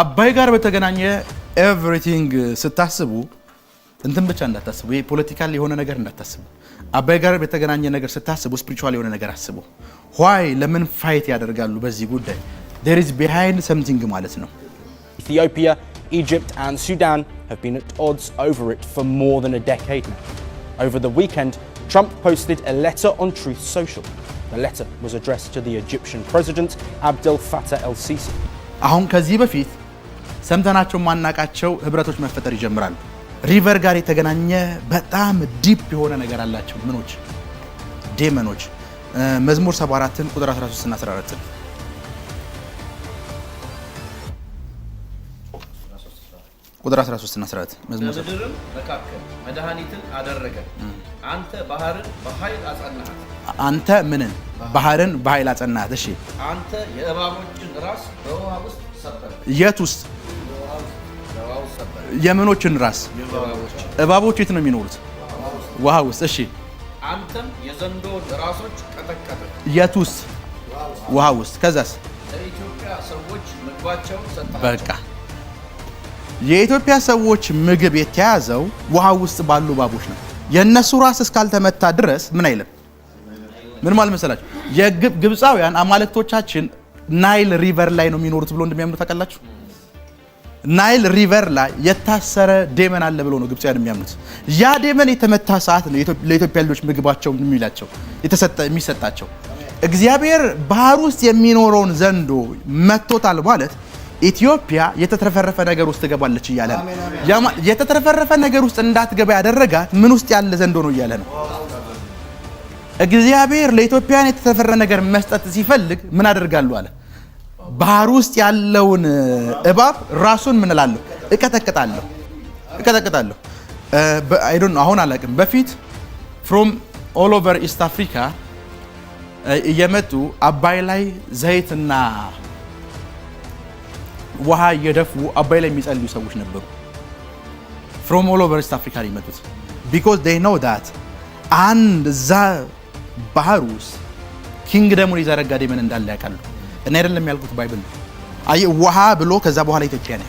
አባይ ጋር በተገናኘ ኤቭሪቲንግ ስታስቡ እንትን ብቻ እንዳታስቡ ይሄ ፖለቲካል የሆነ ነገር እንዳታስቡ አባይ ጋር በተገናኘ ነገር ስታስቡ ስፒሪቹዋል የሆነ ነገር አስቡ why ለምን ፋይት ያደርጋሉ በዚህ ጉዳይ there is behind something ማለት ነው Ethiopia, Egypt and Sudan have been at odds over it for more than a decade now. Over the weekend, Trump posted a letter on Truth Social. The letter was addressed to the Egyptian president, Abdel Fattah el-Sisi. አሁን ከዚህ በፊት ሰምተናቸው ማናቃቸው ህብረቶች መፈጠር ይጀምራሉ ሪቨር ጋር የተገናኘ በጣም ዲፕ የሆነ ነገር አላቸው ምኖች ዴመኖች መዝሙር 74 ቁጥር 13 እና 14 ቁጥር 13 እና 14 መዝሙር ምድርም መካከል መድኃኒትን አደረገ አንተ ባህርን በኃይል አጸናሃት አንተ ምንን ባህርን በኃይል አጸናሃት እሺ አንተ የእባቦችን ራስ በውሃ ውስጥ ሰበርክ የት ውስጥ የምኖችን ራስ እባቦች የት ነው የሚኖሩት ውሃ ውስጥ እሺ አንተም የዘንዶውን ራሶች ቀጠቀጠ የት ውስጥ ውሃ ውስጥ ከዛስ ለኢትዮጵያ ሰዎች ምግባቸውን ሰጣቸው በቃ የኢትዮጵያ ሰዎች ምግብ የተያዘው ውሃ ውስጥ ባሉ እባቦች ነው የነሱ ራስ እስካልተመታ ድረስ ምን አይልም ምን ማለት መሰላችሁ የግብፃውያን አማልክቶቻችን ናይል ሪቨር ላይ ነው የሚኖሩት ብሎ እንደሚያምኑ ታውቃላችሁ ናይል ሪቨር ላይ የታሰረ ዴመን አለ ብሎ ነው ግብፃውያን የሚያምኑት ያ ዴመን የተመታ ሰዓት ነው ለኢትዮጵያ ልጆች ምግባቸው የሚላቸው የሚሰጣቸው እግዚአብሔር ባህር ውስጥ የሚኖረውን ዘንዶ መቶታል ማለት ኢትዮጵያ የተተረፈረፈ ነገር ውስጥ ገባለች ይያለ ነው የተተረፈረፈ ነገር ውስጥ እንዳትገባ ያደረጋት ምን ውስጥ ያለ ዘንዶ ነው ይያለ ነው እግዚአብሔር ለኢትዮጵያን የተተረፈረፈ ነገር መስጠት ሲፈልግ ምን አደርጋለሁ አለ ባህር ውስጥ ያለውን እባብ ራሱን ምን እላለሁ እቀጠቅጣለሁ I don't know አሁን አላውቅም በፊት from all over East Africa እየመጡ አባይ ላይ ዘይትና ውሃ እየደፉ አባይ ላይ የሚጸልዩ ሰዎች ነበሩ from all over East Africa ይመጡት because they know that and the ባህር ውስጥ ኪንግደሙን ይዘረጋ ዴመን እንዳለ ያውቃሉ እና አይደለም ያልኩት ባይብል አይ ውሃ ብሎ ከዛ በኋላ ኢትዮጵያ ነው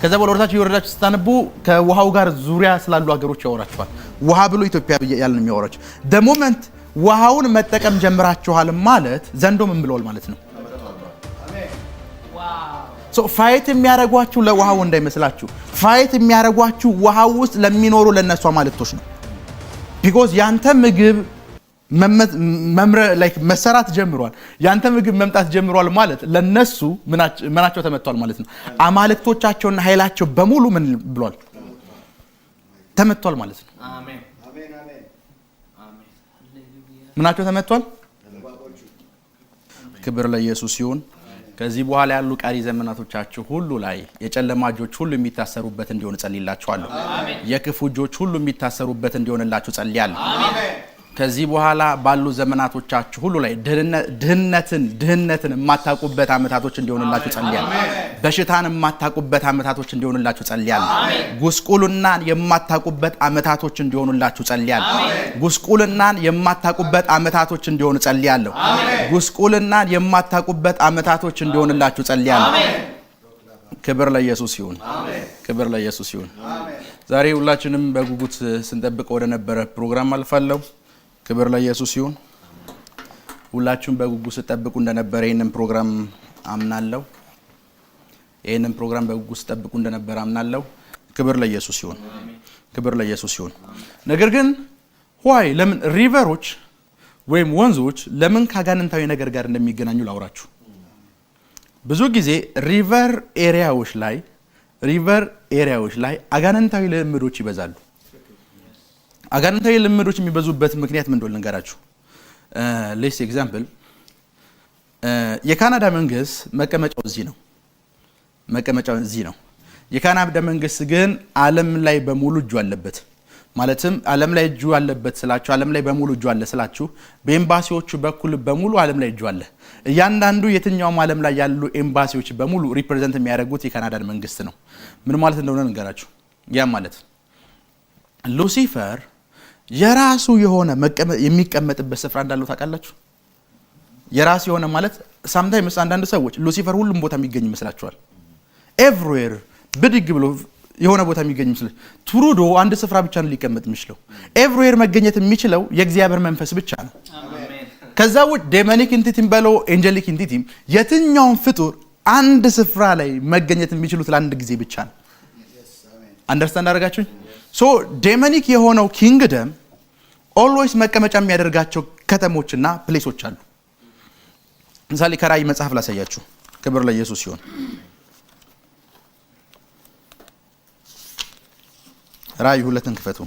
ከዛ በኋላ ወርታችሁ ይወርዳችሁ ስታነቡ ከውሃው ጋር ዙሪያ ስላሉ ሀገሮች ያወራቸዋል ውሃ ብሎ ኢትዮጵያ ያልን የሚያወራቸው the moment ውሃውን መጠቀም ጀምራችኋል ማለት ዘንዶ ምን ብለዋል ማለት ነው ሶ ፋይት የሚያረጋችሁ ለውሃው እንዳይመስላችሁ ፋይት የሚያረጋችሁ ውሃው ውስጥ ለሚኖሩ ለነሱ አማልክቶች ነው because ያንተ ምግብ መሰራት ጀምሯል ያንተ ምግብ መምጣት ጀምሯል ማለት ለነሱ ምናቸው ተመቷል ማለት ነው አማልክቶቻቸውና ኃይላቸው በሙሉ ምን ብሏል ተመቷል ማለት ነው አሜን አሜን አሜን ምናቸው ተመቷል ክብር ለኢየሱስ ይሁን ከዚህ በኋላ ያሉ ቀሪ ዘመናቶቻችሁ ሁሉ ላይ የጨለማ እጆች ሁሉ የሚታሰሩበት እንዲሆን ጸልይላችኋለሁ አሜን የክፉ እጆች ሁሉ የሚታሰሩበት እንዲሆንላችሁ ጸልያለሁ አሜን ከዚህ በኋላ ባሉ ዘመናቶቻችሁ ሁሉ ላይ ድህነትን የማታውቁበት አመታቶች እንዲሆንላችሁ ጸልያለሁ በሽታን የማታውቁበት አመታቶች እንዲሆንላችሁ ጸልያለሁ ጉስቁልናን የማታውቁበት አመታቶች እንዲሆንላችሁ ጸልያለሁ ጉስቁልናን የማታውቁበት አመታቶች እንዲሆኑ ጸልያለሁ ጉስቁልናን የማታውቁበት አመታቶች እንዲሆንላችሁ ጸልያለሁ ክብር ለኢየሱስ ይሁን ክብር ለኢየሱስ ይሁን ዛሬ ሁላችንም በጉጉት ስንጠብቅ ወደ ነበረ ፕሮግራም አልፋለሁ ክብር ለኢየሱስ ይሁን ሁላችሁም በጉጉት ስጠብቁ እንደነበረ ይሄንን ፕሮግራም አምናለሁ ይሄንን ፕሮግራም በጉጉት ስጠብቁ እንደነበረ አምናለሁ ክብር ለኢየሱስ ይሁን ክብር ለኢየሱስ ይሁን ነገር ግን why ለምን ሪቨሮች ወይም ወንዞች ለምን ካጋንንታዊ ነገር ጋር እንደሚገናኙ ላውራችሁ ብዙ ጊዜ ሪቨር ኤሪያዎች ላይ አጋንንታዊ ልምዶች ይበዛሉ አጋንንታዊ ልምዶች የሚበዙበት ምክንያት ምን እንደሆነ ልንገራችሁ ሌስ ኤግዛምፕል የካናዳ መንግስት መቀመጫው እዚህ ነው የካናዳ መንግስት ግን ዓለም ላይ በሙሉ እጁ አለበት ማለትም ዓለም ላይ እጁ አለበት ስላችሁ ዓለም ላይ በሙሉ እጁ አለ ስላችሁ በኤምባሲዎቹ በኩል በሙሉ ዓለም ላይ እጁ አለ እያንዳንዱ የትኛውም ዓለም ላይ ያሉ ኤምባሲዎች በሙሉ ሪፕሬዘንት የሚያደርጉት የካናዳን መንግስት ነው ምን ማለት እንደሆነ ልንገራችሁ ያ ማለት ሉሲፈር የራሱ የሆነ የሚቀመጥበት ስፍራ እንዳለው ታውቃላችሁ የራሱ የሆነ ማለት sometimes አንዳንድ ሰዎች ሉሲፈር ሁሉም ቦታ የሚገኝ ይመስላቸዋል everywhere ብድግ ብሎ የሆነ ቦታ የሚገኝ ይመስላል ትሩዶ አንድ ስፍራ ብቻ ነው ሊቀመጥ የሚችለው everywhere መገኘት የሚችለው የእግዚአብሔር መንፈስ ብቻ ነው ከዛው ዴሞኒክ ኢንቲቲም በለው ኤንጀሊክ ኢንቲቲም የትኛውን ፍጡር አንድ ስፍራ ላይ መገኘት የሚችሉት ለአንድ ጊዜ ብቻ ነው አንደርስታንድ አደረጋችሁኝ ሶ ዴሞኒክ የሆነው ኪንግደም ኦልዌይስ መቀመጫ የሚያደርጋቸው ከተሞችና ፕሌሶች አሉ ምሳሌ ከራእይ መጽሐፍ ላሳያችሁ ክብር ለኢየሱስ ይሁን ራእይ 2 ክፈቱ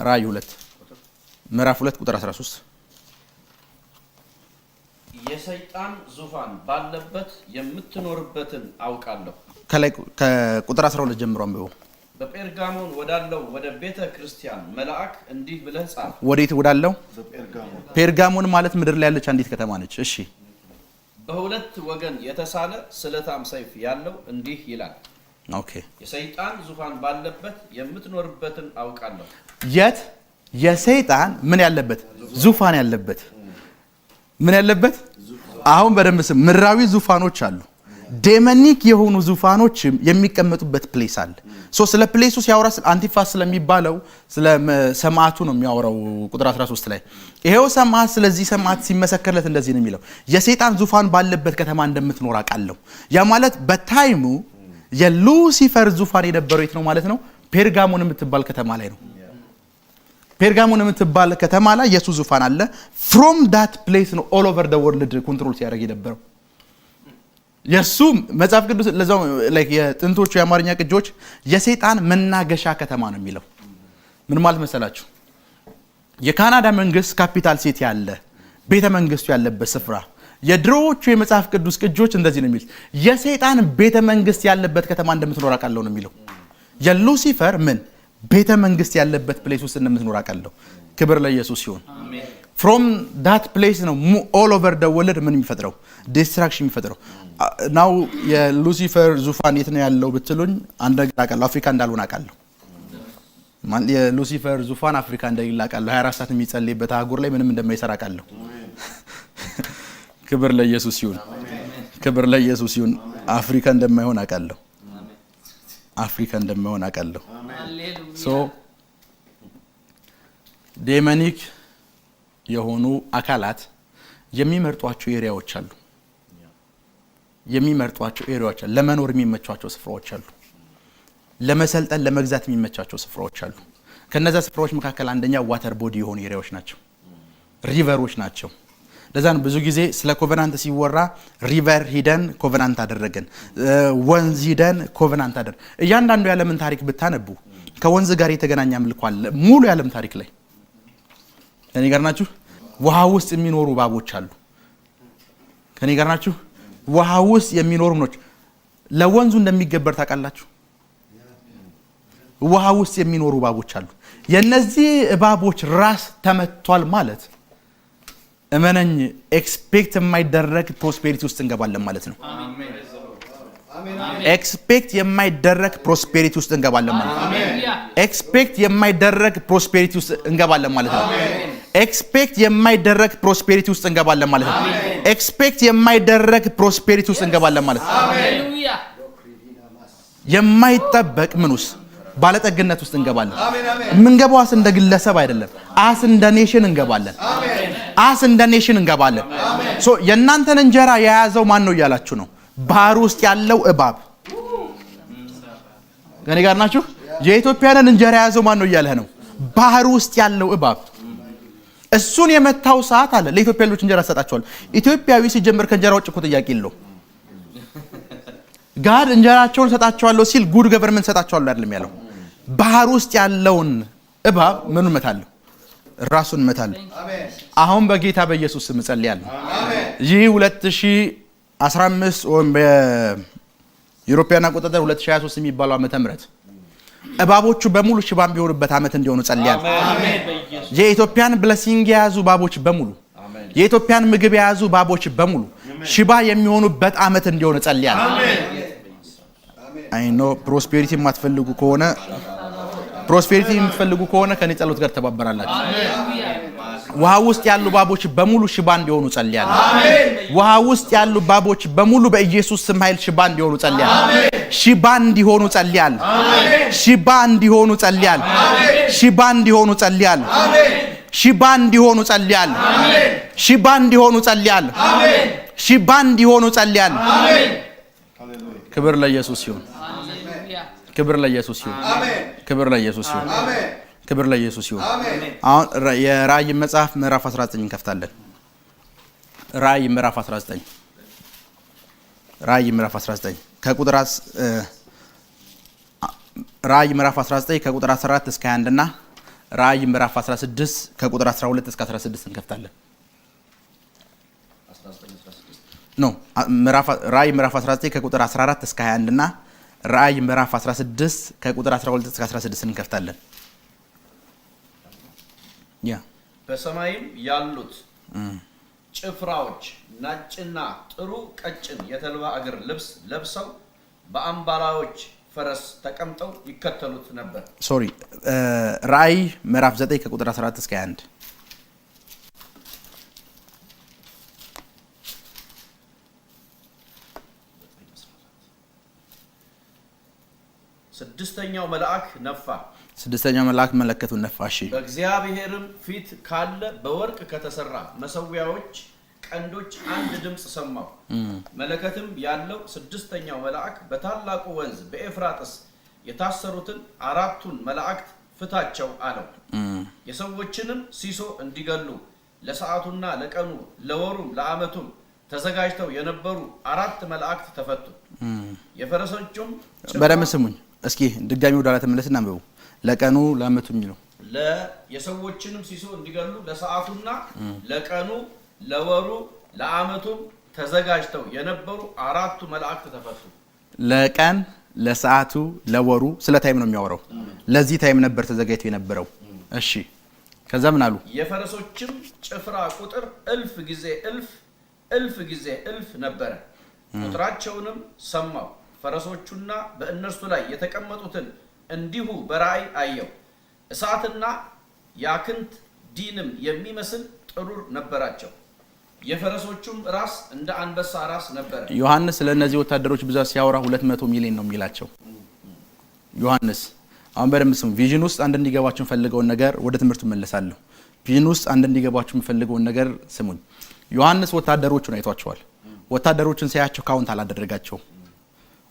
ራእይ 2 ምዕራፍ 2 ቁጥር 13 የሰይጣን ዙፋን ባለበት የምትኖርበትን አውቃለሁ ከላይ ከቁጥር 12 ጀምሮ አንብቡ በጴርጋሞን ወዳለው ወደ ቤተ ክርስቲያን መልአክ እንዲህ ብለህ ጻፍ ወዴት ወዳለው ጴርጋሞን ማለት ምድር ላይ ያለች አንዲት ከተማ ነች እሺ በሁለት ወገን የተሳለ ስለታም ሰይፍ ያለው እንዲህ ይላል ኦኬ የሰይጣን ዙፋን ባለበት የምትኖርበትን አውቃለሁ የት የሰይጣን ምን ያለበት ዙፋን ያለበት ምን ያለበት አሁን በደንብ ስም ምድራዊ ዙፋኖች አሉ ዴሞኒክ የሆኑ ዙፋኖች የሚቀመጡበት ፕሌስ አለ ሶ ስለ ፕሌሱ ሲያወራ አንቲፋስ ስለሚባለው ስለ ሰማዕቱ ነው የሚያወራው ቁጥር 13 ላይ ይሄው ሰማዕት ስለዚህ ሰማዕት ሲመሰከርለት እንደዚህ ነው የሚለው የሰይጣን ዙፋን ባለበት ከተማ እንደምትኖር አውቃለሁ ያ ማለት በታይሙ የሉሲፈር ዙፋን የነበረው የት ነው ማለት ነው ፔርጋሞን የምትባል ከተማ ላይ ነው ፔርጋሞን የምትባል ከተማ ላይ ኢየሱስ ዙፋን አለ from that place ነው all over the world ኮንትሮል ሲያደርግ የነበረው የሱ መጽሐፍ ቅዱስ ለዛው ላይክ የጥንቶቹ የአማርኛ ቅጆች የሰይጣን መናገሻ ከተማ ነው የሚለው ምን ማለት መሰላችሁ የካናዳ መንግስት ካፒታል ሲቲ ያለ ቤተ መንግስቱ ያለበት ስፍራ የድሮዎቹ የመጽሐፍ ቅዱስ ቅጆች እንደዚህ ነው የሚሉት የሰይጣን ቤተ መንግስት ያለበት ከተማ እንደምትኖር አውቃለሁ ነው የሚለው የሉሲፈር ምን ቤተ መንግስት ያለበት ፕሌስ ውስጥ እንደምትኖር አውቃለሁ ክብር ለኢየሱስ ይሁን አሜን from that place ነው all over the world ምን የሚፈጥረው ዲስትራክሽን የሚፈጥረው now የሉሲፈር ዙፋን የት ነው ያለው ብትሉኝ አንድ ነገር አውቃለሁ አፍሪካ እንዳልሆነ አውቃለሁ ማን የሉሲፈር ዙፋን አፍሪካ እንደሌለ አውቃለሁ 24 ሰዓት የሚጸልይበት አህጉር ላይ ምንም እንደማይሰራ አውቃለሁ ክብር ለኢየሱስ ይሁን ክብር ለኢየሱስ ይሁን አፍሪካ እንደማይሆን አውቃለሁ አፍሪካ እንደማይሆን አውቃለሁ ሶ ዴሞኒክ የሆኑ አካላት የሚመርጧቸው ኤሪያዎች አሉ ለመኖር የሚመቻቸው ስፍራዎች አሉ ለመሰልጠን ለመግዛት የሚመቻቸው ስፍራዎች አሉ ከነዛ ስፍራዎች መካከል አንደኛ ዋተር ቦዲ የሆኑ ኤሪያዎች ናቸው ሪቨሮች ናቸው ለዛን ብዙ ጊዜ ስለ ኮቨናንት ሲወራ ሪቨር ሂደን ኮቨናንት አደረገን ወንዝ ሂደን ኮቨናንት አደረገን እያንዳንዱ የዓለምን ታሪክ ብታነቡ ከወንዝ ጋር የተገናኘ አምልኮ አለ ሙሉ የዓለም ታሪክ ላይ ከኔ ጋር ናችሁ ውሃ ውስጥ የሚኖሩ ባቦች አሉ ከኔ ጋር ናችሁ ውሃ ውስጥ የሚኖሩ ምኖች ለወንዙ እንደሚገበር ታውቃላችሁ ውሃ ውስጥ የሚኖሩ ባቦች አሉ የነዚህ ባቦች ራስ ተመቷል ማለት እመነኝ ኤክስፔክት የማይደረግ ፕሮስፔሪቲ ውስጥ እንገባለን ማለት ነው አሜን ኤክስፔክት የማይደረግ ፕሮስፔሪቲ ውስጥ እንገባለን ማለት ነው ኤክስፔክት የማይደረግ ፕሮስፔሪቲ ውስጥ እንገባለን ማለት ነው ኤክስፔክት የማይደረግ ፕሮስፔሪቲ ውስጥ እንገባለን ማለት ነው ኤክስፔክት የማይደረግ ፕሮስፔሪቲ ውስጥ እንገባለን ማለት ነው ሃሌሉያ የማይጠበቅ ምንስ ባለጠግነት ውስጥ እንገባለን ምንገባው አስ እንደ ግለሰብ አይደለም አስ እንደ ኔሽን እንገባለን አስ እንደ ኔሽን እንገባለን ሶ የናንተን እንጀራ የያዘው ማን ነው ይያላችሁ ነው ባህር ውስጥ ያለው እባብ ከኔ ጋር ናችሁ የኢትዮጵያንን እንጀራ የያዘው ማን ነው ይያለህ ነው ባህር ውስጥ ያለው እባብ እሱን የመታው ሰዓት አለ ለኢትዮጵያ ልጆች እንጀራ ሰጣቸዋል ኢትዮጵያዊ ሲጀምር ከእንጀራ ውጭ እኮ ጥያቄ የለው ጋድ እንጀራቸውን ሰጣቸዋለሁ ሲል ጉድ ገቨርንመንት ሰጣቸዋለሁ አይደለም ያለው ባህር ውስጥ ያለውን እባብ ምኑን መታለው ራሱን መታለው አሜን አሁን በጌታ በኢየሱስ ስም ጸልያለሁ አሜን ይህ 2015 ወይም በዩሮፒያን አቆጣጠር 2023 የሚባለው ዓመተ ምህረት እባቦቹ በሙሉ ሽባም ቢሆኑበት ዓመት እንዲሆኑ ጸልያለሁ አሜን በኢየሱስ የኢትዮጵያን ብሌሲንግ የያዙ ባቦች በሙሉ አሜን የኢትዮጵያን ምግብ የያዙ ባቦች በሙሉ ሽባ የሚሆኑበት ዓመት እንዲሆኑ ጸልያለሁ አሜን አይ ኖ ፕሮስፔሪቲ የማትፈልጉ ከሆነ ከኔ ጸሎት ጋር ተባበራላችሁ ውሃ ውስጥ ያሉ እባቦች በሙሉ ሽባ እንዲሆኑ ጸልያለሁ ውሃ ውስጥ ያሉ እባቦች በሙሉ በኢየሱስ ስም ኃይል ሽባ እንዲሆኑ ጸልያለሁ ሽባ እንዲሆኑ ጸልያለሁ ሽባ እንዲሆኑ ጸልያለሁ ሽባ እንዲሆኑ ጸልያለሁ ሽባ እንዲሆኑ ጸልያለሁ ሽባ እንዲሆኑ ጸልያለሁ ሽባ እንዲሆኑ ጸልያለሁ ክብር ለኢየሱስ ይሁን ክብር ለኢየሱስ ይሁን ክብር ለኢየሱስ ይሁን ክብር ለኢየሱስ ይሁን አሁን የራእይ መጽሐፍ ምዕራፍ 19 እንከፍታለን ራእይ ምዕራፍ 19 ራእይ ምዕራፍ 19 ከቁጥር ራእይ ምዕራፍ 19 ከቁጥር 14 እስከ 21 እና ራእይ ምዕራፍ 16 ከቁጥር 12 እስከ 16 እንከፍታለን ኖ ራእይ ምዕራፍ 19 ከቁጥር 14 እስከ 21 እና ራእይ ምዕራፍ 16 ከቁጥር 12 እስከ 16 እንከፍታለን ያ በሰማይም ያሉት ጭፍራዎች ነጭና ጥሩ ቀጭን የተልባ እግር ልብስ ለብሰው በአምባላዎች ፈረስ ተቀምጠው ይከተሉት ነበር ሶሪ ራእይ ምዕራፍ 9 ከቁጥር 14 እስከ 21 ስድስተኛው መልአክ ነፋ ስድስተኛው መልአክ መለከቱን ነፋ እሺ በእግዚአብሔርም ፊት ካለ በወርቅ ከተሰራ መሰዊያዎች ቀንዶች አንድ ድምጽ ሰማው መለከትም ያለው ስድስተኛው መልአክ በታላቁ ወንዝ በኤፍራጥስ የታሰሩትን አራቱን መላእክት ፍታቸው አለው የሰዎችንም ሲሶ እንዲገሉ ለሰዓቱና ለቀኑ ለወሩም ለዓመቱም ተዘጋጅተው የነበሩ አራት መላእክት ተፈቱ የፈረሶቹም በደም ስሙኝ እስኪ ድጋሚ ወደ ኋላ ተመለስና አንብቡ ለቀኑ ለዓመቱ የሚለው የሰዎችንም ሲሶ እንዲገሉ ለሰዓቱና ለቀኑ ለወሩ ለዓመቱም ተዘጋጅተው የነበሩ አራቱ መላእክት ተፈቱ ለቀን ለሰዓቱ ለወሩ ስለ ታይም ነው የሚያወራው ለዚህ ታይም ነበር ተዘጋጅተው የነበረው እሺ ከዛ ምን አሉ የፈረሶችም ጭፍራ ቁጥር እልፍ ጊዜ እልፍ ነበር ቁጥራቸውንም ሰማው ፈረሶቹና በእነርሱ ላይ የተቀመጡትን እንዲሁ በራእይ አየው እሳትና ያክንት ዲንም የሚመስል ጥሩር ነበራቸው የፈረሶቹም ራስ እንደ አንበሳ ራስ ነበር ዮሐንስ ለነዚህ ወታደሮች ብዛት ሲያወራ 200 ሚሊዮን ነው የሚላቸው ዮሐንስ አሁን በደንብ ስሙ ቪዥን ውስጥ አንድ እንዲገባችሁ ፈልገውን ነገር ወደ ትምህርቱ መለሳለሁ ቪዥን ውስጥ አንድ እንዲገባችሁ ፈልገውን ነገር ስሙኝ ዮሐንስ ወታደሮቹን አይቷቸዋል ወታደሮችን ሲያያቸው ካውንት አላደረጋቸው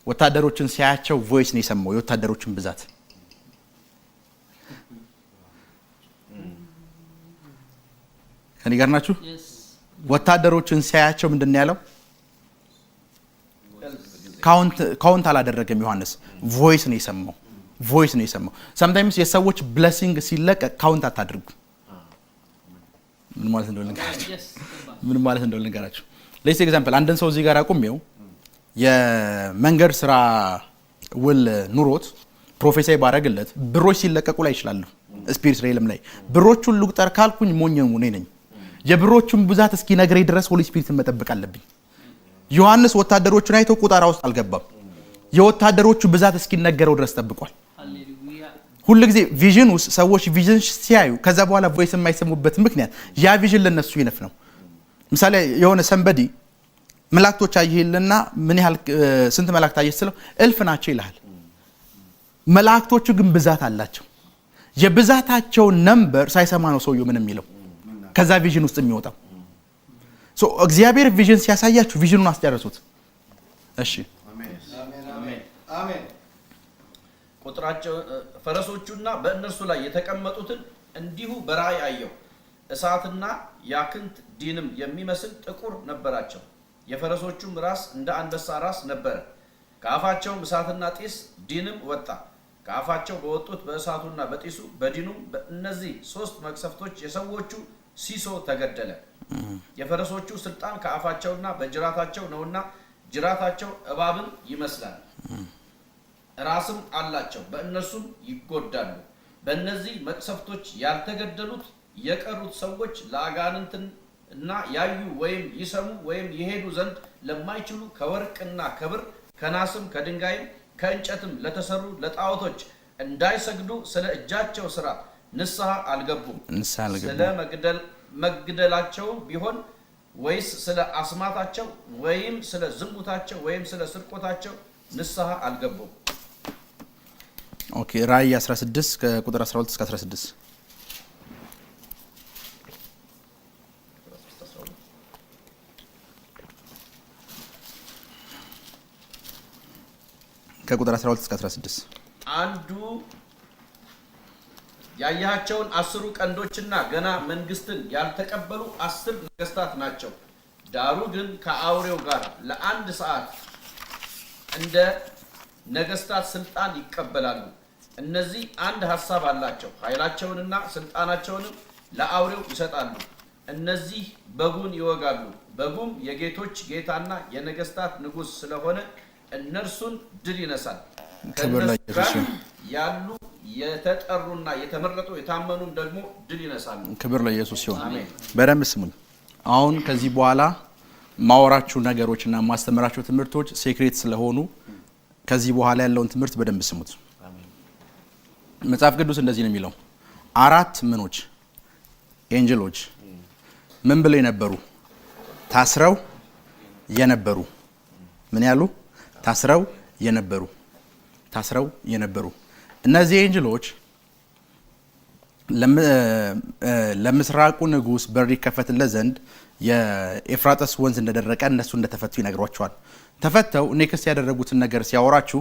ወታደሮችን ሲያያቸው ቮይስ ነው የሰማው የወታደሮችን ብዛት ከኔ ጋር ናችሁ ወታደሮችን ሲያያቸው ምንድነው ያለው ካውንት አላደረገም ዮሐንስ ቮይስ ነው የሰማው sometimes የሰዎች blessing ሲለቀቅ ካውንት አታድርጉ ምን ማለት እንደሆነ ልንገራችሁ ለዚህ ኤግዛምፕል አንድን ሰው እዚህ ጋር አቁሜው የመንገድ ስራ ውል ኑሮት ፕሮፌሰር ባረግለት ብሮች ሲለቀቁ ላይ ይችላል ስፒሪት ሬልም ላይ ብሮቹን ልቁጠር ካልኩኝ ሞኝም ነኝ የብሮቹን ብዛት እስኪ ነግረኝ ድረስ ሆሊ ስፒሪትን መጠበቅ አለብኝ ዮሐንስ ወታደሮቹን አይቶ ቁጣራ ውስጥ አልገባም የወታደሮቹ ብዛት እስኪ ነገረው ድረስ ተጠብቋል ሃሌሉያ ሁሉ ጊዜ ቪዥን ውስጥ ሰዎች ቪዥን ሲያዩ ከዛ በኋላ ቮይስ የማይሰሙበት ምክንያት ያ ቪዥን ለነሱ ይነፍ ነው ምሳሌ የሆነ ሰንበዲ መላእክቶች አይሄልና ምን ያህል ስንት መላእክት አየስለው እልፍ ናቸው ይላል መላእክቶቹ ግን ብዛት አላቸው የብዛታቸው ነምበር ሳይሰማ ነው ሰውየው ምን የሚለው ከዛ ቪዥን ውስጥ የሚወጣው ሶ እግዚአብሔር ቪዥን ሲያሳያችሁ ቪዥኑን አስጨርሱት እሺ አሜን ቁጥራቸው ፈረሶቹና በእነርሱ ላይ የተቀመጡትን እንዲሁ በራእይ አየው እሳትና ያክንት ዲንም የሚመስል ጥቁር ነበራቸው የፈረሶቹም ራስ እንደ አንበሳ ራስ ነበር ከአፋቸው እሳትና ጢስ ዲንም ወጣ ከአፋቸው በወጡት በእሳቱና በጢሱ በዲኑም በእነዚህ ሶስት መቅሰፍቶች የሰዎቹ ሲሶ ተገደለ የፈረሶቹ ስልጣን ከአፋቸውና በጅራታቸው ነውና ጅራታቸው እባብን ይመስላል ራስም አላቸው በእነሱም ይጎዳሉ በእነዚህ መቅሰፍቶች ያልተገደሉት የቀሩት ሰዎች ለአጋንንትና ያዩ ወይም ይሰሙ ወይም ይሄዱ ዘንድ ለማይችሉ ከወርቅና ከብር ከናስም ከድንጋይም ከእንጨትም ለተሰሩ ለጣዖቶች እንዳይሰግዱ ስለ እጃቸው ሥራ ንስሐ አልገቡም ስለ መግደላቸው ቢሆን ወይስ ስለ አስማታቸው ወይም ስለ ዝሙታቸው ወይም ስለ ስርቆታቸው ንስሐ አልገቡም። ኦኬ ራእይ 16 ከቁጥር 12 እስከ 16 ከቁጥር 12 እስከ 16 አንዱ ያያቸውን 10 ቀንዶችና ገና መንግስትን ያልተቀበሉ 10 ነገስታት ናቸው። ዳሩ ግን ከአውሬው ጋር ለአንድ ሰዓት እንደ ነገስታት ስልጣን ይቀበላሉ። እነዚህ አንድ ሐሳብ አላቸው፣ ኃይላቸውንና ስልጣናቸውንም ለአውሬው ይሰጣሉ። እነዚህ በጉን ይወጋሉ። በጉም የጌቶች ጌታና የነገስታት ንጉስ ስለሆነ እነርሱን ድል ይነሳል። ከነሱ ጋር ያሉ የተጠሩና የተመረጡ የታመኑም ደግሞ ድል ይነሳሉ። ክብር ለኢየሱስ ይሁን። በደንብ ስሙኝ። አሁን ከዚህ በኋላ ማወራችሁ ነገሮችና ማስተምራችሁ ትምህርቶች ሴክሬት ስለሆኑ ከዚህ በኋላ ያለውን ትምህርት በደንብ ስሙት። መጽሐፍ ቅዱስ እንደዚህ ነው የሚለው፣ 4 ምኖች ኤንጀሎች ምን ብለው የነበሩ? ታስረው የነበሩ። ምን ያሉ? ታስረው የነበሩ። እነዚህ ኤንጀሎች ለምስራቁ ንጉስ በር ይከፈትለት ዘንድ የኤፍራጥስ ወንዝ እንደደረቀ እነሱ እንደተፈቱ ይነግሯቸዋል። ተፈተው ኔክስት ያደረጉትን ነገር ሲያወራችሁ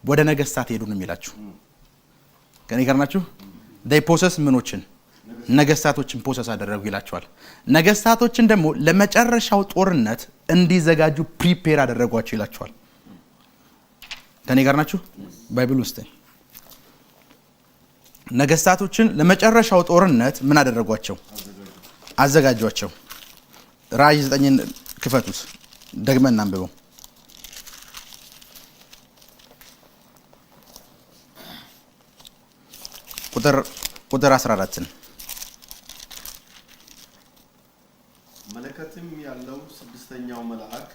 ወደ ነገስታት ሄዱ ነው የሚላችሁ። ከኔ ጋር ናችሁ? they possess ምኖችን ነገስታቶችን ፖሰስ አደረጉ ይላቸዋል። ነገስታቶችን ደግሞ ለመጨረሻው ጦርነት እንዲዘጋጁ ፕሪፔር አደረጓቸው ይላቸዋል። ከኔ ጋር ናችሁ? ባይብል ውስጥ ነገስታቶችን ለመጨረሻው ጦርነት ምን አደረጓቸው? አዘጋጇቸው። ራእይ 9ን ክፈቱት፣ ደግመን እናንብበው። ቁጥር 14 መለከትም ያለው ስድስተኛው መልአክ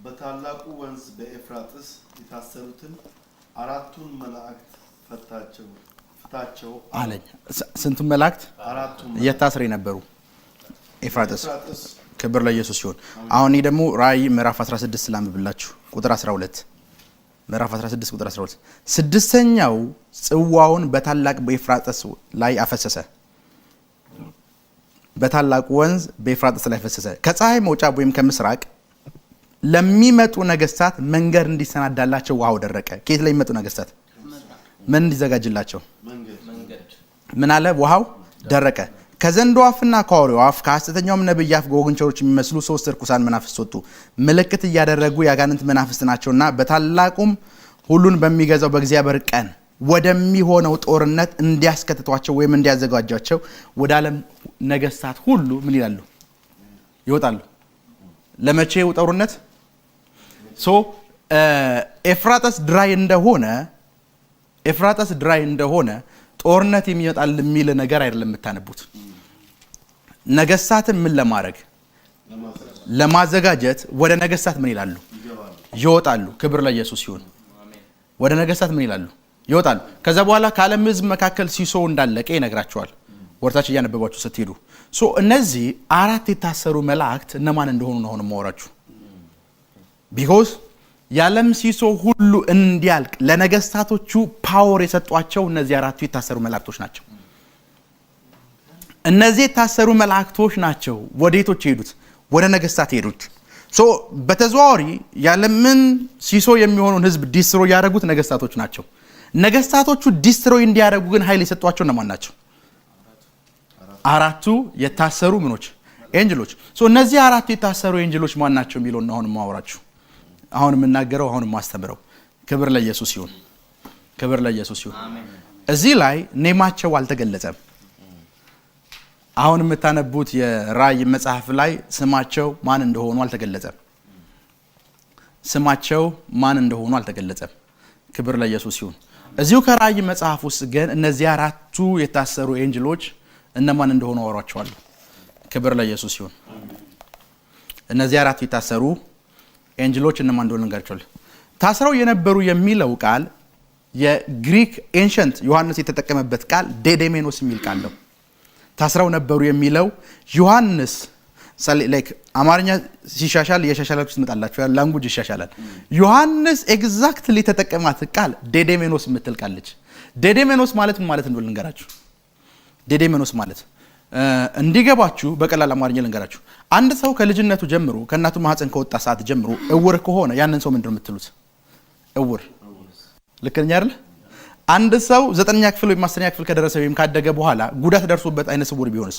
በታላቁ ወንዝ በኤፍራጥስ የታሰሩትን 4ቱን መላእክት ፍታቸው አለኝ። ስንቱን መላእክት? 4ቱን እየታሰሩ የነበሩ ኤፍራጥስ። ክብር ለኢየሱስ ይሁን። አሁን ይሄ ደግሞ ራእይ ምዕራፍ 16 ላምብላችሁ ቁጥር 12 ምዕራፍ 16 ቁጥር 12 ስድስተኛው ጽዋውን በታላቅ በኤፍራጥስ ላይ አፈሰሰ። በታላቁ ወንዝ በኤፍራጥስ ላይ አፈሰሰ። ከፀሐይ መውጫ ወይም ከምስራቅ ለሚመጡ ነገስታት መንገድ እንዲሰናዳላቸው ውሃው ደረቀ። ከየት ላይ የሚመጡ ነገስታት ምን እንዲዘጋጅላቸው? ምን አለ? ውሃው ደረቀ። ከዘንዶ አፍና ከአውሬው አፍ ከሐሰተኛውም ነብይ አፍ ጎግንቸሮች የሚመስሉ 3 ርኩሳን መናፍስት ወጡ። ምልክት እያደረጉ ያጋንንት መናፍስት ናቸውና በታላቁም ሁሉን በሚገዛው በእግዚአብሔር ቀን ወደሚሆነው ጦርነት እንዲያስከትቷቸው ወይም እንዲያዘጋጇቸው ወደ ዓለም ነገስታት ሁሉ ምን ይላሉ? ይወጣሉ። ለመቼው ጦርነት? ኤፍራጥስ ድራይ እንደሆነ ጦርነት የሚመጣል የሚል ነገር አይደለም የምታነቡት። ነገስታትን ምን ለማድረግ? ለማዘጋጀት ወደ ነገስታት ምን ይላሉ? ይወጣሉ። ክብር ለኢየሱስ ይሁን። ወደ ነገስታት ምን ይላሉ? ይወጣሉ። ከዛ በኋላ ከዓለም ህዝብ መካከል ሲሶ እንዳለቀ ይነግራቸዋል። ወርታች እያነበባችሁ ስትሄዱ እነዚህ 4 የታሰሩ መላእክት እነማን እንደሆኑ ነው አሁን ማወራችሁ። ቢኮዝ የዓለም ሲሶ ሁሉ እንዲያልቅ ለነገስታቶቹ ፓወር የሰጧቸው እነዚህ 4 የታሰሩ መላእክቶች ናቸው። እነዚህ የታሰሩ መላእክቶች ናቸው ወዴቶች ሄዱት? ወደ ነገስታት ሄዱት። በተዘዋዋሪ የዓለምን ሲሶ የሚሆኑን ህዝብ ዲስትሮይ ያደረጉት ነገስታቶች ናቸው። ነገስታቶቹ ዲስትሮይ እንዲያደርጉ ግን ኃይል የሰጧቸው እነማን ናቸው? 4ቱ የታሰሩ ምኖች ኤንጀሎች። እነዚህ 4ቱ የታሰሩ ኤንጀሎች ማን ናቸው የሚለው ነው አሁን ማወራችሁ። አሁን የምናገረው አሁን ማስተምረው። ክብር ለኢየሱስ ይሁን። ክብር ለኢየሱስ ይሁን። እዚህ ላይ ኔማቸው አልተገለጸም። አሁን የምታነቡት የራእይ መጽሐፍ ላይ ስማቸው ማን እንደሆኑ አልተገለጸም። ስማቸው ማን እንደሆኑ አልተገለጸም። ክብር ለኢየሱስ ይሁን። እዚሁ ከራእይ መጽሐፍ ውስጥ ግን እነዚህ 4ቱ የታሰሩ ኤንጀሎች እነማን እንደሆኑ አወራቸዋለሁ። ክብር ለኢየሱስ ይሁን። እነዚህ 4ቱ የታሰሩ ኤንጀሎች እነማን እንደሆኑ እንጋርቻለሁ። ታስረው የነበሩ የሚለው ቃል የግሪክ ኤንሸንት ዮሐንስ የተጠቀመበት ቃል ዴዴሜኖስ የሚል ቃል ነው። ታስረው ነበሩ የሚለው ዮሐንስ ላይክ አማርኛ ሲሻሻል የሻሻላችሁ ትመጣላችሁ ላንጉጅ ይሻሻላል ዮሐንስ ኤግዛክትሊ ተጠቀማት ቃል ዴዴሜኖስ የምትል ቃልች ዴዴሜኖስ ማለት ምን ማለት እንደሆነ ልንገራችሁ ዴዴሜኖስ ማለት እንዲገባችሁ በቀላል አማርኛ ልንገራችሁ አንድ ሰው ከልጅነቱ ጀምሮ ከእናቱ ማህፀን ከወጣ ሰዓት ጀምሮ እውር ከሆነ ያንን ሰው ምንድነው የምትሉት እውር ልክኛ አይደል አንድ ሰው 9ኛ ክፍል ወይ 10ኛ ክፍል ከደረሰ ወይም ካደገ በኋላ ጉዳት ደርሶበት አይነ ስውር ቢሆንስ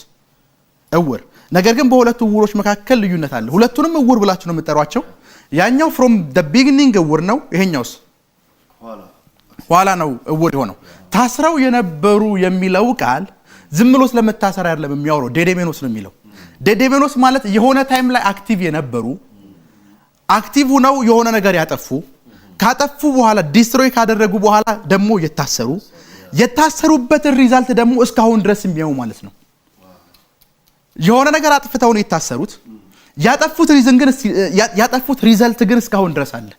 እውር ነገር ግን በሁለቱ እውሮች መካከል ልዩነት አለ ሁለቱንም እውር ብላችሁ ነው የምትጠሯቸው ያኛው from the beginning እውር ነው ይሄኛውስ ኋላ ነው እውር ሆነው ታስረው የነበሩ የሚለው ቃል ዝም ብሎ ስለመታሰር አይደለም የሚያወራው ዴዴሜኖስ ነው የሚለው ዴዴሜኖስ ማለት የሆነ ታይም ላይ አክቲቭ የነበሩ አክቲቭ ነው የሆነ ነገር ያጠፉ ካጠፉ በኋላ ዲስትሮይ ካደረጉ በኋላ ደግሞ የታሰሩበት ሪዛልት ደግሞ እስካሁን ድረስ የሚያዩ ማለት ነው የሆነ ነገር አጥፍተው ነው የታሰሩት ያጠፉት ሪዛልት ግን እስካሁን ድረስ አለ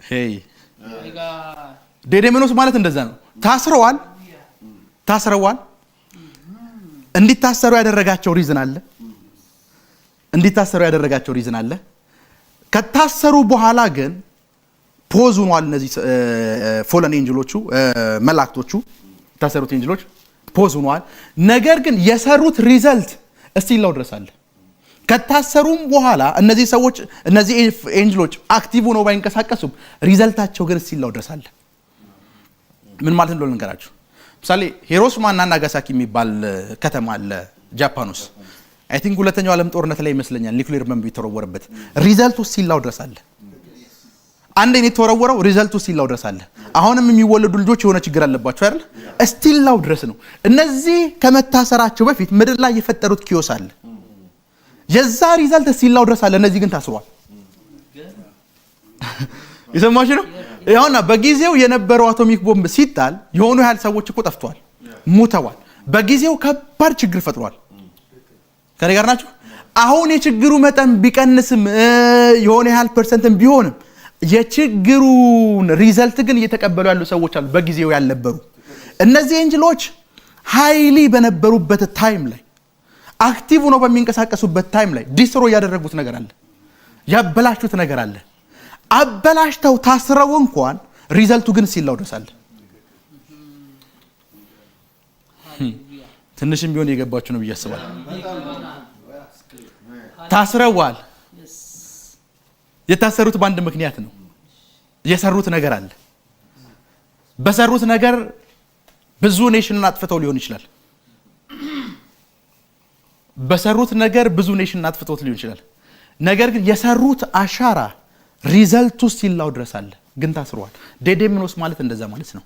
ሄይ ዴዴሜኖስ ማለት እንደዛ ነው ታስረዋል እንዲታሰሩ ያደረጋቸው ሪዝን አለ ከታሰሩ በኋላ ግን ፖዝ ሆኗል እነዚህ ፎለን ኤንጅሎቹ መላእክቶቹ ታሰሩት ኤንጅሎች ፖዝ ሆኗል ነገር ግን የሰሩት ሪዛልት እስቲላው ድረስ አለ ከታሰሩም በኋላ እነዚህ ሰዎች እነዚህ ኤንጅሎች አክቲቭ ሆነው ባይንቀሳቀሱም ሪዛልታቸው ግን እስቲላው ድረስ አለ ምን ማለት እንደሆነ ልንገራችሁ ምሳሌ ሂሮሺማ እና ናጋሳኪ የሚባል ከተማ አለ ጃፓን ውስጥ አይ ቲንክ ሁለተኛው ዓለም ጦርነት ላይ ይመስለኛል ኒውክሌር ቦምብ የተወረወረበት ሪዛልቱ እስቲላው ድረስ አለ አንዴ ነው የተወረወረው ሪዛልቱ እስቲላው ድረስ አለ አሁንም የሚወለዱ ልጆች የሆነ ችግር አለባቸው አይደል እስቲላው ድረስ ነው እነዚህ ከመታሰራቸው በፊት ምድር ላይ የፈጠሩት ኪዮስ አለ የዛ ሪዛልት እስቲላው ድረስ አለ እነዚህ ግን ታስሯል ይሰማችሁ ነው ያውና በጊዜው የነበረው አቶሚክ ቦምብ ሲጣል የሆኑ ያህል ሰዎች እኮ ጠፍተዋል ሞተዋል በጊዜው ከባድ ችግር ፈጥሯል ከኔ ጋር ናችሁ አሁን የችግሩ መጠን ቢቀንስም የሆነ ያህል ፐርሰንትም ቢሆንም የችግሩን ሪዛልት ግን እየተቀበሉ ያሉ ሰዎች አሉ በጊዜው ያልነበሩ እነዚህ ኤንጅሎች ሃይሊ በነበሩበት ታይም ላይ አክቲቭ ነው በሚንቀሳቀሱበት ታይም ላይ ዲስትሮይ ያደረጉት ነገር አለ ያበላሹት ነገር አለ አበላሽተው ታስረው እንኳን ሪዛልቱ ግን ሲላው ደሳለ ትንሽም ቢሆን የገባችሁ ነው ይያስባል ታስረዋል የታሰሩት ባንድ ምክንያት ነው የሰሩት ነገር አለ በሰሩት ነገር ብዙ ኔሽንን አጥፍተው ሊሆን ይችላል ነገር ግን የሰሩት አሻራ ሪዛልቱ ሲላው ድረስ አለ ግን ታስረዋል ዴዴሜኖስ ማለት እንደዛ ማለት ነው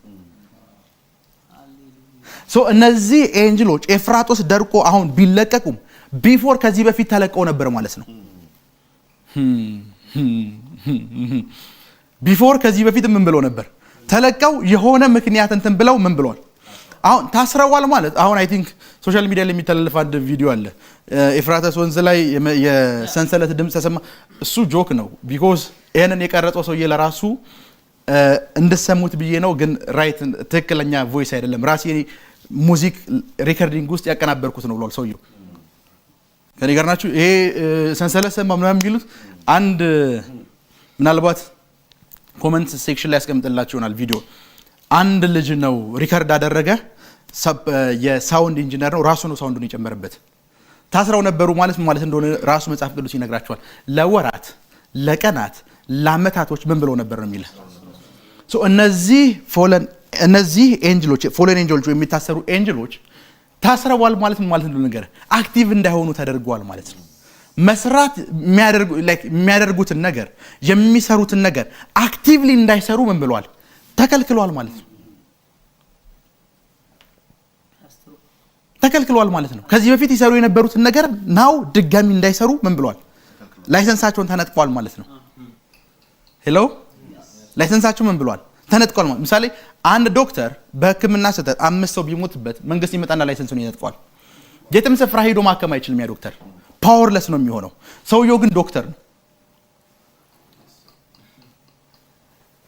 እነዚህ ኤንጅሎች ኤፍራጦስ ደርቆ አሁን ቢለቀቁም ቢፎር ከዚህ በፊት ተለቀው ነበር ማለት ነው ቢፎር ከዚህ በፊት ምን ብለው ነበር ተለቀው የሆነ ምክንያት እንትን ብለው ምን ብለዋል አሁን ታስረዋል ማለት አሁን አይ ቲንክ ሶሻል ሚዲያ ላይ የሚተላለፍ አንድ ቪዲዮ አለ ኤፍራታስ ወንዝ ላይ የሰንሰለት ድምጽ ተሰማ እሱ ጆክ ነው ቢኮዝ ይሄንን የቀረጸው ሰውዬ ለራሱ እንደሰሙት ብዬ ነው ግን ራይት ትክክለኛ ቮይስ አይደለም ራሴ ሙዚክ ሪከርዲንግ ውስጥ ያቀናበርኩት ነው ብሏል ሰውዬው ከኔ ጋር ናችሁ ይሄ ሰንሰለት ሰማ ምናምን ቢሉት አንድ ምናልባት ኮሜንት ሴክሽን ላይ ያስቀምጥላችሁ ይሆናል ቪዲዮ አንድ ልጅ ነው ሪከርድ አደረገ የሳውንድ ኢንጂነር ነው ራሱ ነው ሳውንዱን የጨመረበት ታስረው ነበሩ ማለት እንደሆነ ራሱ መጽሐፍ ቅዱስ ይነግራቸዋል ለወራት ለቀናት ለአመታቶች ምን ብለው ነበር ነው የሚለው እነዚህ ኤንጅሎች ፎለን ኤንጅሎች የሚታሰሩ ኤንጅሎች ታስረዋል ማለት እንደሆነ ነገር አክቲቭ እንዳይሆኑ ተደርጓል ማለት ነው መስራት የሚያደርጉትን ነገር የሚሰሩትን ነገር አክቲቭሊ እንዳይሰሩ ምን ብለዋል ተከልክሏል ማለት ነው ተከልክሏል ማለት ነው ከዚህ በፊት ይሰሩ የነበሩትን ነገር ናው ድጋሚ እንዳይሰሩ ምን ብለዋል ላይሰንሳቸውን ተነጥቋል ማለት ነው ሄሎ ላይሰንሳቸው ምን ብለዋል ተነጥቋል ማለት ምሳሌ አንድ ዶክተር በህክምና ስህተት 5 ሰው ቢሞትበት መንግስት ይመጣና ላይሰንሱን ይነጥቋል የትም ስፍራ ሄዶ ማከም አይችልም ያ ዶክተር ፓወርለስ ነው የሚሆነው ሰውየው ግን ዶክተር ነው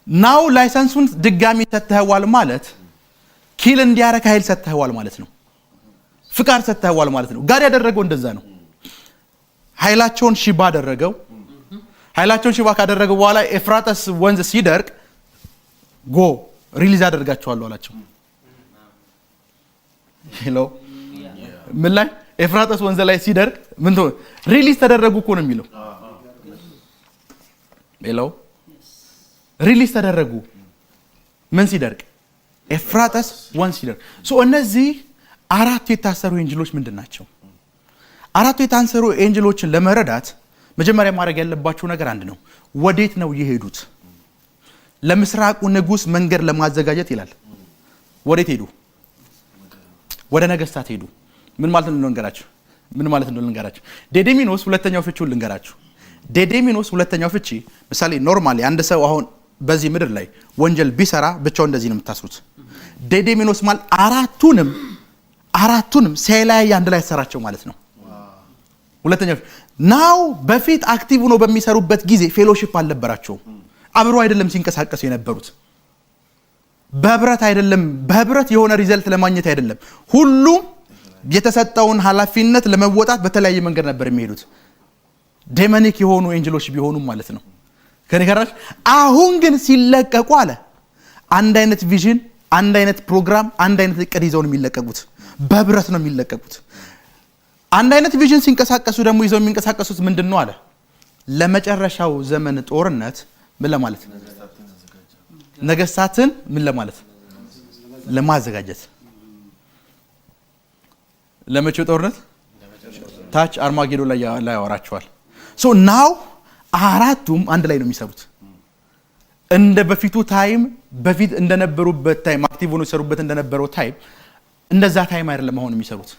ናው ላይሰንሱን ድጋሚ ሰጥተዋል ማለት ኪል እንዲያረካ ኃይል ሰጥተዋል ማለት ነው ፍቃድ ሰጥተዋል ማለት ነው። ጋድ ያደረገው እንደዛ ነው። ኃይላቸውን ሽባ አደረገው። ኃይላቸውን ሽባ ካደረገው በኋላ ኤፍራጥስ ወንዝ ሲደርቅ ጎ ሪሊዝ አደርጋቸዋለሁ አላቸው። ሄሎ ምን ላይ ኤፍራጥስ ወንዝ ላይ ሲደርቅ ምን ሪሊዝ ተደረጉ እኮ ነው የሚለው። ሄሎ ሪሊዝ ተደረጉ ምን ሲደርቅ? ኤፍራጥስ ወንዝ ሲደርቅ። እነዚህ አራቱ የታሰሩ ኤንጅሎች ምንድን ናቸው? አራቱ የታሰሩ ኤንጅሎችን ለመረዳት መጀመሪያ ማድረግ ያለባቸው ነገር አንድ ነው። ወዴት ነው የሄዱት? ለምስራቁ ንጉስ መንገድ ለማዘጋጀት ይላል። ወዴት ሄዱ? ወደ ነገስታት ሄዱ። ምን ማለት ነው ልንገራችሁ? ዴዴሚኖስ ሁለተኛው ፍቺውን ልንገራችሁ። ዴዴሚኖስ ሁለተኛው ፍቺ ምሳሌ ኖርማሊ አንድ ሰው አሁን በዚህ ምድር ላይ ወንጀል ቢሰራ ብቻው እንደዚህ ነው የምታስሩት። ዴዴሚኖስ ማለት አራቱንም ሳይለያይ አንድ ላይ ያሰራቸው ማለት ነው። ሁለተኛው ናው በፊት አክቲቭ ሆኖ በሚሰሩበት ጊዜ ፌሎሺፕ አልነበራቸው። አብሮ አይደለም ሲንቀሳቀሱ የነበሩት። በህብረት አይደለም፣ በህብረት የሆነ ሪዘልት ለማግኘት አይደለም። ሁሉም የተሰጠውን ኃላፊነት ለመወጣት በተለያየ መንገድ ነበር የሚሄዱት። ዴሞኒክ የሆኑ ኤንጅሎች ቢሆኑም ማለት ነው። ከነገራች አሁን ግን ሲለቀቁ አለ አንድ አይነት ቪዥን፣ አንድ አይነት ፕሮግራም፣ አንድ አይነት እቅድ ይዘው ነው የሚለቀቁት። በህብረት ነው የሚለቀቁት። አንድ አይነት ቪዥን ሲንቀሳቀሱ ደግሞ ይዘው የሚንቀሳቀሱት ምንድነው አለ ለመጨረሻው ዘመን ጦርነት ምን ለማለት ነገስታትን ምን ለማለት ለማዘጋጀት። ለመቼው ጦርነት? ታች አርማጌዶን ላይ ያወራቸዋል። ናው አራቱም አንድ ላይ ነው የሚሰሩት። እንደ በፊቱ ታይም በፊት እንደነበሩበት ታይም አክቲቭ ሆኖ ይሰሩበት እንደነበረው ታይም እንደዛ ታይም አይደለም አሁን የሚሰሩት።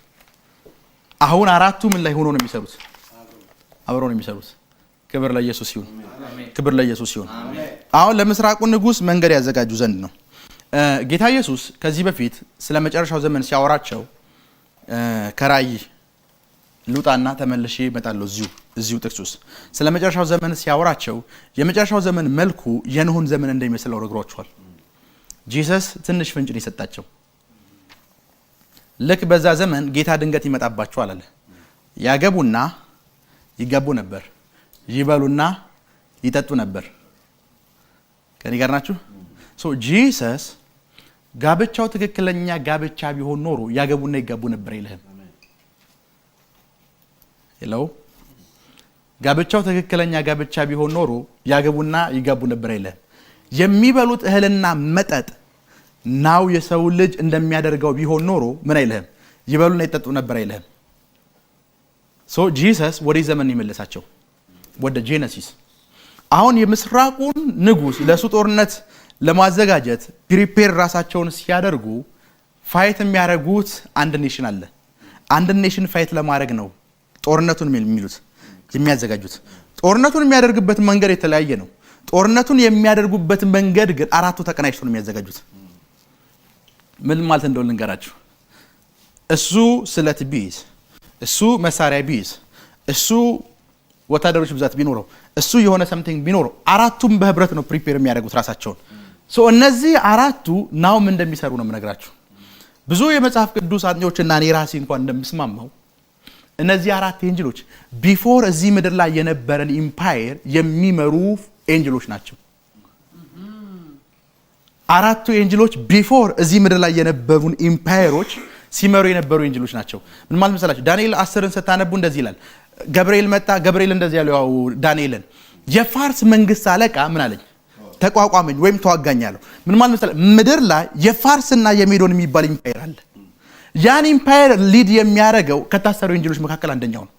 አሁን አራቱ ምን ላይ ሆኖ ነው የሚሰሩት? አብረው ነው የሚሰሩት። ክብር ለኢየሱስ ይሁን። ክብር ለኢየሱስ ይሁን። አሁን ለምስራቁ ንጉስ መንገድ ያዘጋጁ ዘንድ ነው። ጌታ ኢየሱስ ከዚህ በፊት ስለ መጨረሻው ዘመን ሲያወራቸው ከራእይ ልውጣና ተመልሼ እመጣለሁ እዚሁ ጥቅስ ውስጥ ስለ መጨረሻው ዘመን ሲያወራቸው የመጨረሻው ዘመን መልኩ የኖህን ዘመን እንደሚመስለው ነግሯቸዋል። ጂሰስ ትንሽ ፍንጭን ይሰጣቸው። ልክ በዛ ዘመን ጌታ ድንገት ይመጣባቸዋል አለ። ያገቡና ይጋቡ ነበር፣ ይበሉና ይጠጡ ነበር። ከኔ ጋር ናችሁ? ጂሰስ ጋብቻው ትክክለኛ ጋብቻ ቢሆን ኖሮ ያገቡና ይጋቡ ነበር አይልህም? ሄሎ ጋብቻው ትክክለኛ ጋብቻ ቢሆን ኖሮ ያገቡና ይጋቡ ነበር አይልህም? የሚበሉት እህልና መጠጥ ናው የሰው ልጅ እንደሚያደርገው ቢሆን ኖሮ ምን አይልህም? ይበሉና ይጠጡ ነበር አይልህም? ጂሰስ ወደ ዘመን ይመለሳቸው ወደ ጄነሲስ። አሁን የምስራቁን ንጉስ ለሱ ጦርነት ለማዘጋጀት ፕሪፔር ራሳቸውን ሲያደርጉ ፋይት የሚያደርጉት አንድ ኔሽን አለ። አንድ ኔሽን ፋይት ለማድረግ ነው ጦርነቱን የሚሉት የሚያዘጋጁት። ጦርነቱን የሚያደርግበት መንገድ የተለያየ ነው። ጦርነቱን የሚያደርጉበት መንገድ ግን አራቱ ተቀናጅተው ነው የሚያዘጋጁት። ምን ማለት እንደሆነ ልንገራችሁ። እሱ ስለት ቢይዝ፣ እሱ መሳሪያ ቢይዝ፣ እሱ ወታደሮች ብዛት ቢኖረው፣ እሱ የሆነ ሰምቲንግ ቢኖረው አራቱም በህብረት ነው ፕሪፔር የሚያደርጉት ራሳቸውን። እነዚህ አራቱ ናውም እንደሚሰሩ ነው የምነግራችሁ። ብዙ የመጽሐፍ ቅዱስ አጥኚዎችና እኔ ራሴ እንኳን እንደምስማማው እነዚህ አራት ኤንጅሎች ቢፎር እዚህ ምድር ላይ የነበረን ኢምፓየር የሚመሩ ኤንጅሎች ናቸው። አራቱ ኤንጅሎች ቢፎር እዚህ ምድር ላይ የነበሩን ኢምፓየሮች ሲመሩ የነበሩ ኤንጅሎች ናቸው። ምን ማለት መሰላችሁ? ዳንኤል 10ን ስታነቡ እንደዚህ ይላል። ገብርኤል መጣ። ገብርኤል እንደዚህ ያለው ዳንኤልን የፋርስ መንግስት አለቃ ምን አለኝ? ተቋቋመኝ ወይም ተዋጋኝ አለው። ምን ማለት መሰላችሁ? ምድር ላይ የፋርስና የሜዶን የሚባል ኢምፓየር አለ። ያን ኢምፓየር ሊድ የሚያደርገው ከታሰሩ ኤንጅሎች መካከል አንደኛው ነው።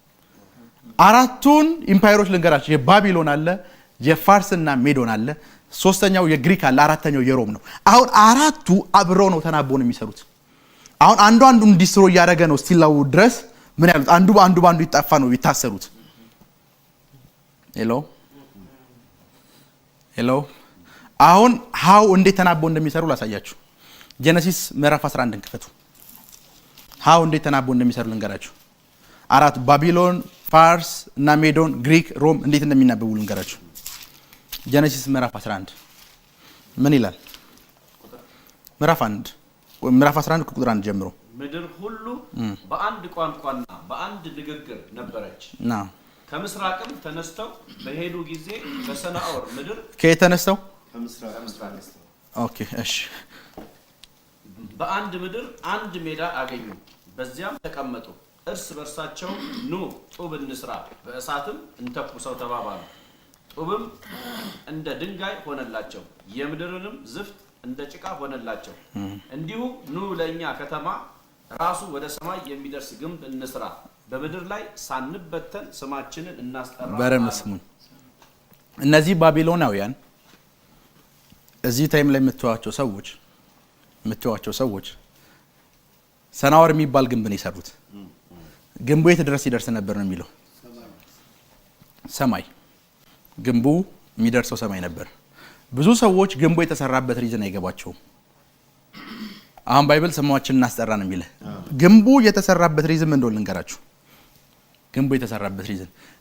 አራቱን ኢምፓየሮች ልንገራችሁ። የባቢሎን አለ፣ የፋርስና ሜዶን አለ፣ ሶስተኛው የግሪክ አለ፣ አራተኛው የሮም ነው። አሁን አራቱ አብረው ነው ተናበው ነው የሚሰሩት። አሁን አንዱን ዲስትሮ እያደረገ ነው ስቲላው ድረስ ምን ያሉት አንዱ ባንዱ ይጣፋ ነው ይታሰሩት። ሄሎ አሁን ሃው እንዴት ተናበው እንደሚሰሩ ላሳያችሁ። ጄነሲስ ምዕራፍ 11 ክፈቱ። ሃው እንዴት ተናበው እንደሚሰሩ ልንገራችሁ። አራት ባቢሎን፣ ፋርስ እና ሜዶን፣ ግሪክ፣ ሮም እንዴት እንደሚናበቡ ልንገራችሁ። ጄነሲስ ምዕራፍ 11 ምን ይላል? ምዕራፍ 1 ምዕራፍ 11 ቁጥር 1 ጀምሮ ምድር ሁሉ በአንድ ቋንቋና በአንድ ንግግር ነበረች ከምስራቅም ተነስተው በሄዱ ጊዜ በሰናዖር ምድር ከየት ተነስተው ከምስራቅ ኦኬ እሺ በአንድ ምድር አንድ ሜዳ አገኙ በዚያም ተቀመጡ እርስ በርሳቸው ኑ ጡብ እንስራ በእሳትም እንተኩሰው ተባባሉ ጡብም እንደ ድንጋይ ሆነላቸው የምድርንም ዝፍት እንደ ጭቃ ሆነላቸው እንዲሁ ኑ ለኛ ከተማ ራሱ ወደ ሰማይ የሚደርስ ግንብ እንስራ በምድር ላይ ሳንበተን ስማችንን እናስጠራ በረመስሙን እነዚህ ባቢሎናውያን እዚህ ታይም ላይ የምትዋቸው ሰዎች ሰናዖር የሚባል ግንብ ነው የሰሩት ግንቡ የት ድረስ ይደርስ ነበር ነው የሚለው ሰማይ ግንቡ የሚደርሰው ሰማይ ነበር ብዙ ሰዎች ግንቡ የተሰራበት ሪዝን አይገባቸውም አሁን ባይብል ስማችንን እናስጠራ ነው የሚለው ግንቡ የተሰራበት ሪዝን እንደው ልንገራችሁ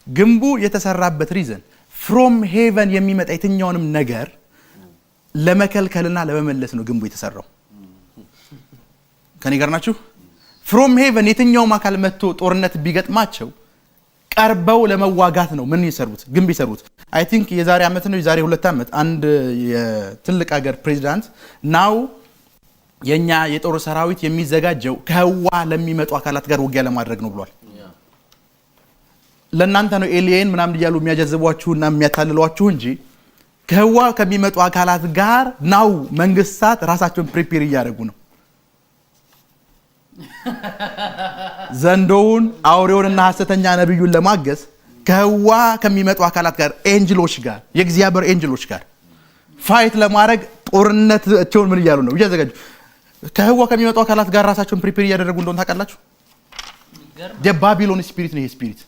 ግንቡ የተሰራበት ሪዝን ፍሮም ሄቨን የሚመጣ የትኛውንም ነገር ለመከልከልና ለመመለስ ነው ግንቡ የተሰራው ከኔ ጋር ናችሁ ፍሮም ሄቨን የትኛውም አካል መጥቶ ጦርነት ቢገጥማቸው ቀርበው ለመዋጋት ነው ምን ይሰሩት ግንብ ይሰሩት አይ ቲንክ የዛሬ አመት ነው የዛሬ 2 አመት አንድ የትልቅ ሀገር ፕሬዚዳንት ናው የኛ የጦር ሰራዊት የሚዘጋጀው ከህዋ ለሚመጡ አካላት ጋር ውጊያ ለማድረግ ነው ብሏል ለእናንተ ነው ኤሊየን ምናምን ይያሉ የሚያጀዝቧችሁና የሚያታልሏችሁ እንጂ ከህዋ ከሚመጡ አካላት ጋር ናው መንግስታት ራሳቸውን ፕሪፔር ያደርጉ ነው ዘንዶውን አውሬውንና ሐሰተኛ ነብዩን ለማገዝ ከህዋ ከሚመጡ አካላት ጋር ኤንጅሎች ጋር የእግዚአብሔር ኤንጅሎች ጋር ፋይት ለማድረግ ጦርነታቸውን ምን ይያሉ ነው እያዘጋጁ ከህዋ ከሚመጡ አካላት ጋር ራሳቸውን ፕሪፔር ያደረጉ እንደሆነ ታውቃላችሁ የባቢሎን ስፒሪት ነው ይሄ ስፒሪት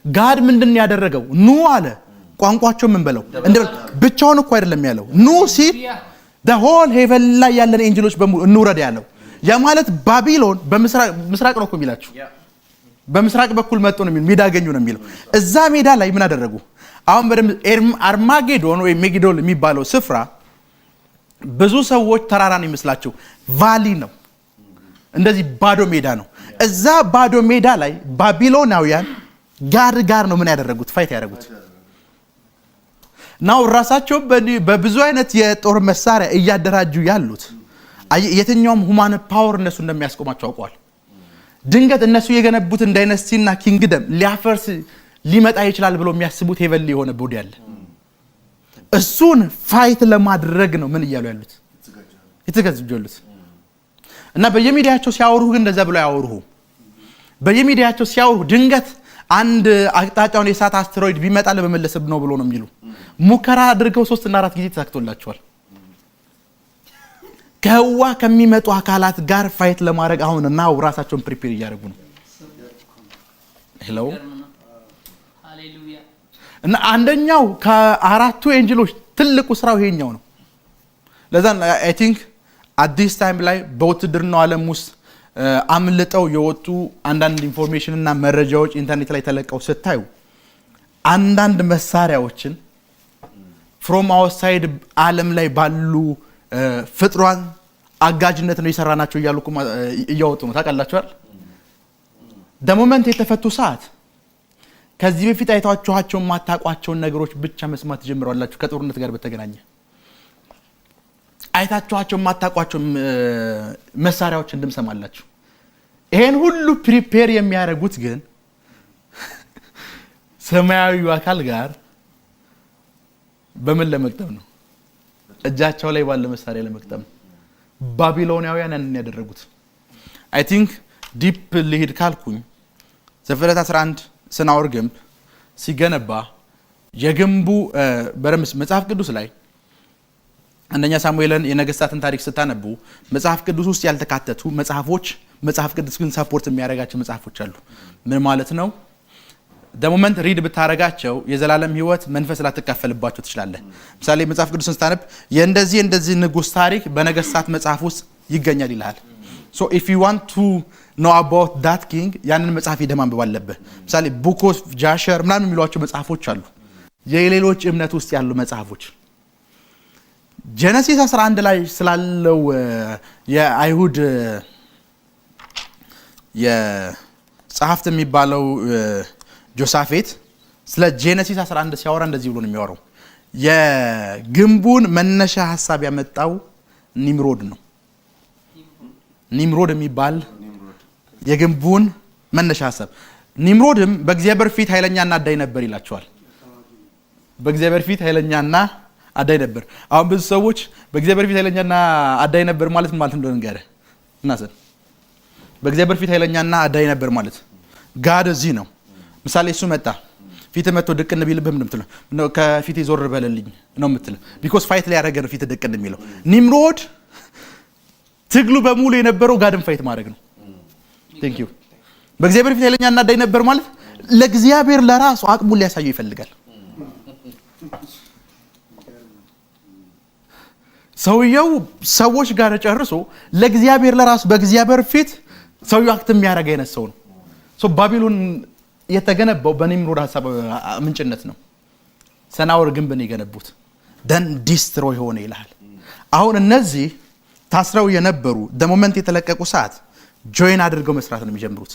ጋድ ምንድን ያደረገው ኑ አለ ቋንቋቸው ምን በለው እንደ ብቻውን እኮ አይደለም ያለው ኑ ሲል the whole heaven ላይ ያለን ኤንጅሎች በሙሉ እንውረድ ያለው ያ ማለት ባቢሎን በምስራቅ ነው እኮ የሚላችሁ በምስራቅ በኩል መጥቶ ነው ሜዳ አገኙ ነው የሚለው እዛ ሜዳ ላይ ምን አደረጉ አሁን በደም አርማጌዶን ወይ ሜጊዶል የሚባለው ስፍራ ብዙ ሰዎች ተራራ ነው ይመስላቸው ቫሊ ነው እንደዚህ ባዶ ሜዳ ነው እዛ ባዶ ሜዳ ላይ ባቢሎናውያን ጋር ነው ምን ያደረጉት ፋይት ያደረጉት ናው ራሳቸው በብዙ አይነት የጦር መሳሪያ እያደራጁ ያሉት የትኛውም ሁማን ፓወር እነሱ እንደሚያስቆማቸው አውቀዋል ድንገት እነሱ የገነቡትን ዳይናስቲና ኪንግደም ሊያፈርስ ሊመጣ ይችላል ብሎ የሚያስቡት ሄቨንሊ የሆነ ቦዲ አለ እሱን ፋይት ለማድረግ ነው ምን ይያሉ ያሉት የተዘጋጁት እና በየሚዲያቸው ሲያወሩ ግን እንደዛ ብለው ያወሩ በየሚዲያቸው ሲያወሩ ድንገት አንድ አቅጣጫውን የሳት አስትሮይድ ቢመጣ ለመመለስ ነው ብሎ ነው የሚሉ ሙከራ አድርገው 3 እና 4 ጊዜ ተሳክቶላቸዋል ከህዋ ከሚመጡ አካላት ጋር ፋይት ለማድረግ አሁን እና ራሳቸውን ፕሪፔር ያደርጉ ነው ሄሎ ሃሌሉያ እና አንደኛው ከአራቱ ኤንጅሎች ትልቁ ስራው ይሄኛው ነው ለዛ አይ ቲንክ አዲስ ታይም ላይ በውትድርናው ዓለም ውስጥ አምልጠው የወጡ አንዳንድ ኢንፎርሜሽን እና መረጃዎች ኢንተርኔት ላይ ተለቀው ስታዩ አንዳንድ መሳሪያዎችን from outside ዓለም ላይ ባሉ ፍጥሯን አጋጅነት ነው ይሰራናቸው ይያሉኩ እያወጡ ነው ታውቃላችሁ አይደል the moment የተፈቱ ሰዓት ከዚህ በፊት አይታችኋቸው ማታቋቸው ነገሮች ብቻ መስማት ጀምራላችሁ ከጦርነት ጋር በተገናኘ አይታችኋቸው ማታቋቸው መሳሪያዎች እንደምሰማላችሁ ይሄን ሁሉ ፕሪፔር የሚያደርጉት ግን ሰማያዊው አካል ጋር በምን ለመቅጠም ነው እጃቸው ላይ ባለ መሳሪያ ለመቅጠም ባቢሎናውያን እንነ ያደረጉት አይ ቲንክ ዲፕ ሊሄድ ካልኩኝ ዘፍጥረት 11 ሰናዖር ግንብ ሲገነባ የግንቡ በረምስ መጽሐፍ ቅዱስ ላይ አንደኛ ሳሙኤልን የነገስታትን ታሪክ ስታነቡ መጽሐፍ ቅዱስ ውስጥ ያልተካተቱ መጽሐፍ ቅዱስ ግን ሰፖርት የሚያደርጋቸው መጽሐፎች አሉ ምን ማለት ነው the moment read ብታረጋቸው የዘላለም ህይወት መንፈስ ላተካፈልባቸው ትችላለ ምሳሌ መጽሐፍ ቅዱስን ስታነብ የእንደዚህ ንጉስ ታሪክ በነገስታት መጽሐፍ ውስጥ ይገኛል ይላል so if you want to know about that king ያንን መጽሐፍ ይደማንበብ አለበት ምሳሌ book of Jasher ምናምን የሚሏቸው መጽሐፎች አሉ የሌሎች እምነት ውስጥ ያሉ መጽሐፎች ጄኔሲስ 11 ላይ ስላለው የአይሁድ የጸሐፍት የሚባለው ጆሳፌት ስለ ጄኔሲስ 11 ሲያወራ እንደዚህ ብሎ ነው የሚያወራው። የግንቡን መነሻ ሐሳብ ያመጣው ኒምሮድ ነው። ኒምሮድ የሚባል የግንቡን መነሻ ሐሳብ ኒምሮድም በእግዚአብሔር ፊት ኃይለኛና አዳኝ ነበር ይላቸዋል። በእግዚአብሔር ፊት ኃይለኛና አዳኝ ነበር። አሁን ብዙ ሰዎች በእግዚአብሔር ፊት ኃይለኛና አዳኝ ነበር ማለት እንደሆነ ንገረህ እናሰን። በእግዚአብሔር ፊት ኃይለኛና አዳኝ ነበር ማለት ጋድ እዚህ ነው። ምሳሌ እሱ መጣ ፊት መጥቶ ድቅን ቢልብህ ምንም ትለው ነው ከፊት ዞር በለልኝ ነው የምትለው። ቢኮዝ ፋይት ላይ ያደረገ ነው ፊት ድቅን የሚለው። ኒምሮድ ትግሉ በሙሉ የነበረው ጋድን ፋይት ማድረግ ነው። ቴንክ ዩ። በእግዚአብሔር ፊት ኃይለኛና አዳኝ ነበር ማለት ለእግዚአብሔር ለራሱ አቅሙን ሊያሳየው ይፈልጋል። ሰውየው ሰዎች ጋር ጨርሶ ለእግዚአብሔር ለራሱ በእግዚአብሔር ፊት ሰውየው አክት የሚያደርግ አይነት ሰው ነው። ባቢሎን የተገነባው በኒምሮድ ሐሳብ ምንጭነት ነው። ሰናወር ግንብን የገነቡት ደን ዲስትሮይ ሆነ ይላል። አሁን እነዚህ ታስረው የነበሩ ሞመንት የተለቀቁ ሰዓት ጆይን አድርገው መስራት ነው የሚጀምሩት።